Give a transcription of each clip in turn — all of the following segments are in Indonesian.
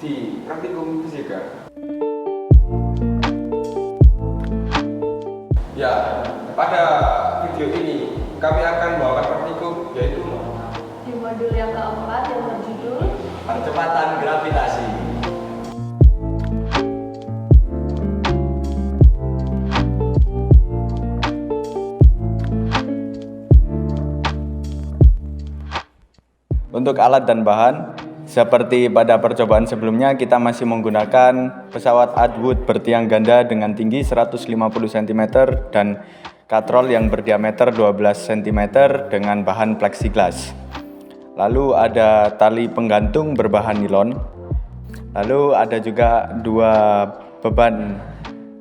di praktikum fisika. Ya, pada video ini kami akan membawakan praktikum yaitu di modul yang keempat yang berjudul percepatan gravitasi. Untuk alat dan bahan, seperti pada percobaan sebelumnya, kita masih menggunakan pesawat Atwood bertiang ganda dengan tinggi 150 cm dan katrol yang berdiameter 12 cm dengan bahan plexiglass. Lalu ada tali penggantung berbahan nilon. Lalu ada juga dua beban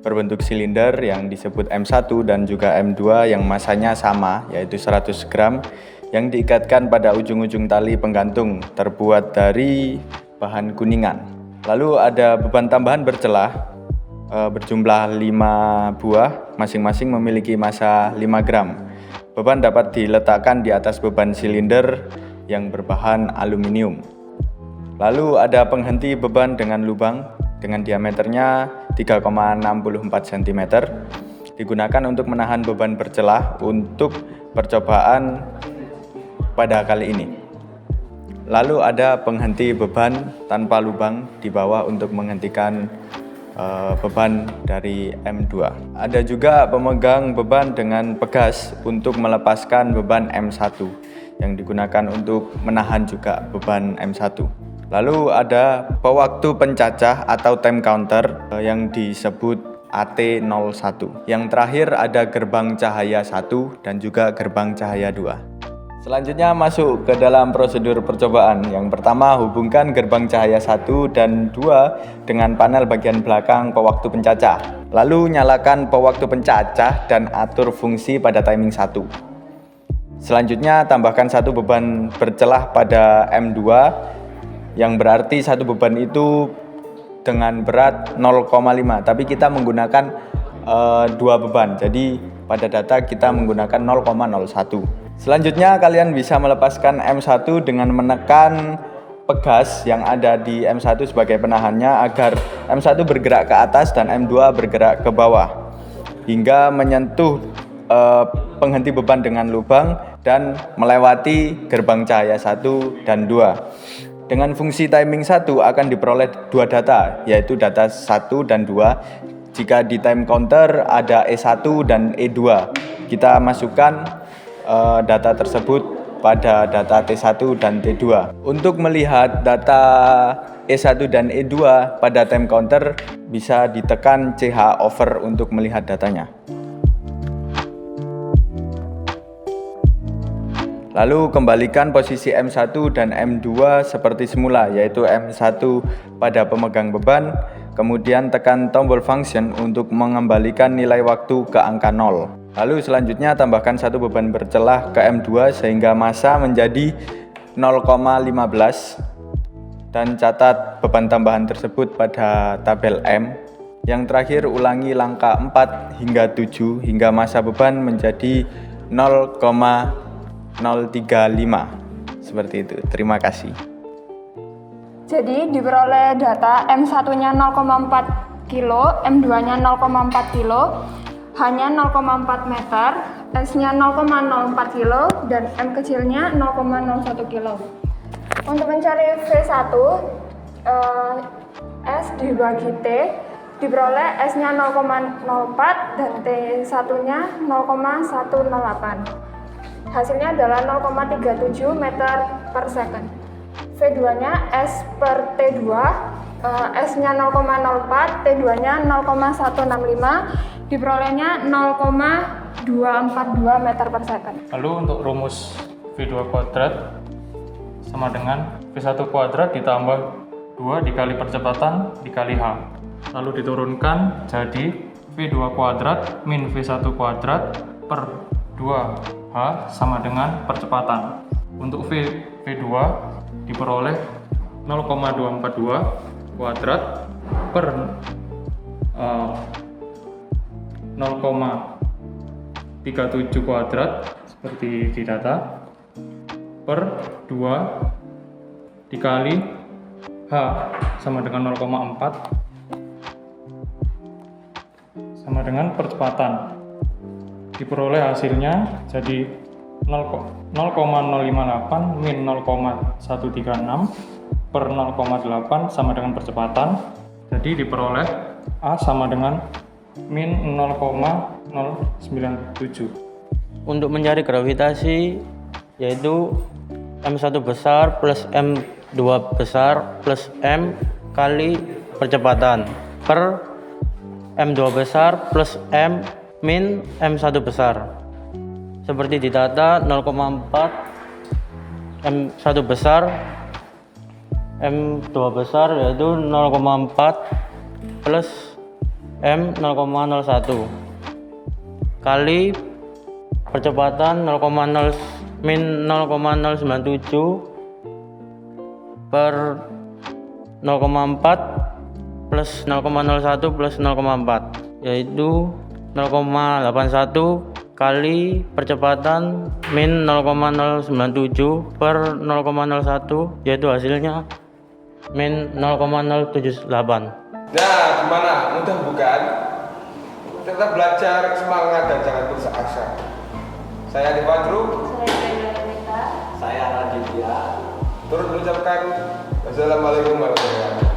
berbentuk silinder yang disebut M1 dan juga M2 yang masanya sama, yaitu 100 gram, yang diikatkan pada ujung-ujung tali penggantung terbuat dari bahan kuningan. Lalu ada beban tambahan bercelah berjumlah 5 buah, masing-masing memiliki massa 5 gram. Beban dapat diletakkan di atas beban silinder yang berbahan aluminium. Lalu ada penghenti beban dengan lubang dengan diameternya 3,64 cm, digunakan untuk menahan beban bercelah untuk percobaan pada kali ini. Lalu ada penghenti beban tanpa lubang di bawah untuk menghentikan beban dari M2. Ada juga pemegang beban dengan pegas untuk melepaskan beban M1 yang digunakan untuk menahan juga beban M1. Lalu ada pewaktu pencacah atau time counter yang disebut AT01. Yang terakhir ada gerbang cahaya 1 dan juga gerbang cahaya 2. Selanjutnya masuk ke dalam prosedur percobaan. Yang pertama, hubungkan gerbang cahaya 1 dan 2 dengan panel bagian belakang pewaktu pencacah. Lalu nyalakan pewaktu pencacah dan atur fungsi pada timing 1. Selanjutnya tambahkan satu beban bercelah pada M2, yang berarti satu beban itu dengan berat 0,5, tapi kita menggunakan dua beban, jadi pada data kita menggunakan 0,01. Selanjutnya kalian bisa melepaskan M1 dengan menekan pegas yang ada di M1 sebagai penahannya agar M1 bergerak ke atas dan M2 bergerak ke bawah hingga menyentuh penghenti beban dengan lubang dan melewati gerbang cahaya 1 dan 2. Dengan fungsi timing 1 akan diperoleh dua data, yaitu data 1 dan 2. Jika di time counter ada E1 dan E2, kita masukkan data tersebut pada data T1 dan T2. Untuk melihat data E1 dan E2 pada time counter, bisa ditekan CH over untuk melihat datanya. Lalu kembalikan posisi M1 dan M2 seperti semula, yaitu M1 pada pemegang beban, kemudian tekan tombol function untuk mengembalikan nilai waktu ke angka 0. Lalu selanjutnya tambahkan satu beban bercelah ke M2 sehingga massa menjadi 0,15 dan catat beban tambahan tersebut pada tabel M. Yang terakhir ulangi langkah 4 hingga 7 hingga massa beban menjadi 0,035. Seperti itu. Terima kasih. Jadi diperoleh data M1-nya 0,4 kilo, M2-nya 0,4 kilo, H-nya 0,4 meter, S-nya 0,04 kilo, dan M kecilnya 0,01 kilo. Untuk mencari V1, S dibagi T, diperoleh S-nya 0,04 dan T1-nya 0,108. Hasilnya adalah 0,37 meter per second. V2-nya S per T2, S-nya 0,04, T2-nya 0,165, diperolehnya 0,242 meter per second. Lalu untuk rumus V2 kuadrat sama dengan V1 kuadrat ditambah 2 dikali percepatan dikali H. Lalu diturunkan jadi V2 kuadrat min V1 kuadrat per 2H sama dengan percepatan. Untuk V2 diperoleh 0,242 kuadrat per 0,37 kuadrat seperti di data per 2 dikali H sama dengan 0,4 sama dengan percepatan. Diperoleh hasilnya jadi 0,058 min 0,136 per 0,8 sama dengan percepatan. Jadi diperoleh A sama dengan min 0,097. Untuk mencari gravitasi yaitu M1 besar plus M2 besar plus M kali percepatan per M2 besar plus M min M1 besar. Seperti ditata 0,4 M1 besar M2 besar yaitu 0,4 plus M 0,01 kali percepatan 0,0 min 0,097 per 0,4 plus 0,01 plus 0,4 yaitu 0,81 kali percepatan min 0,097 per 0,01 yaitu hasilnya min 0,078. Nah, gimana? Mudah bukan? Tetap belajar, semangat dan jangan putus asa. Saya Adi Fadru. Saya Raditya. Turut mengucapkan wassalamualaikum warahmatullahi wabarakatuh.